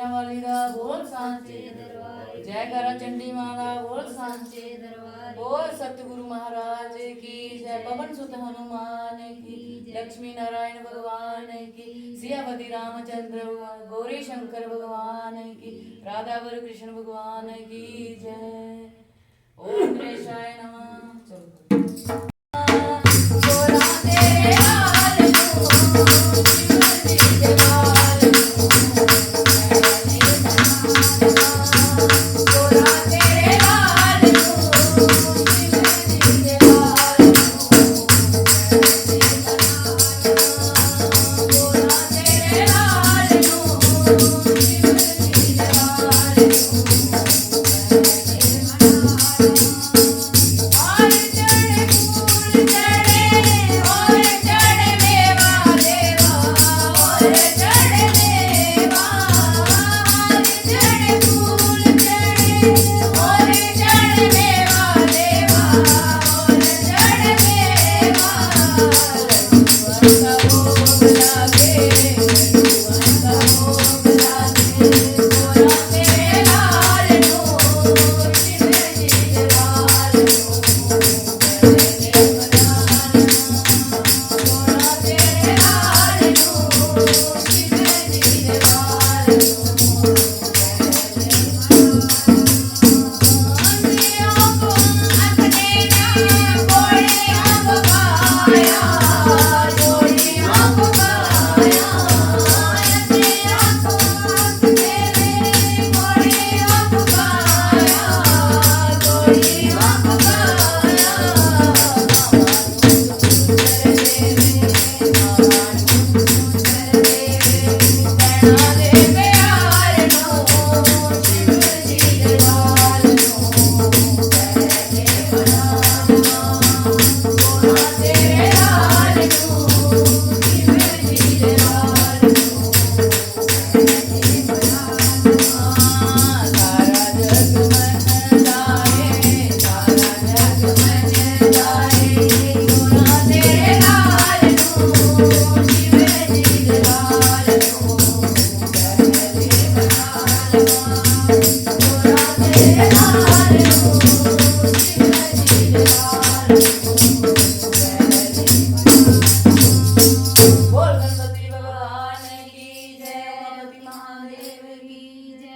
शेरा वाली दा बोल सांचे दरबार, जय करा चंडी माता बोल सांचे दरबार, बोल सतगुरु महाराज की जय, पवन सुत हनुमान की, लक्ष्मी नारायण भगवान की, सियापति रामचंद्र भगवान, गौरी शंकर भगवान की, राधा वर कृष्ण भगवान की जय। ओम गणेशाय नमः। चलो गोरा तेरे लाल को, शिव जी के लाल को, गोरा तेरे लाल को, शिव जी के लाल को, गोरा तेरे लाल को, शिव जी के लाल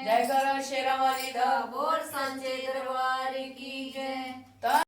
जय करा शेरा वाली दा बोल सांचे दरबार की जय।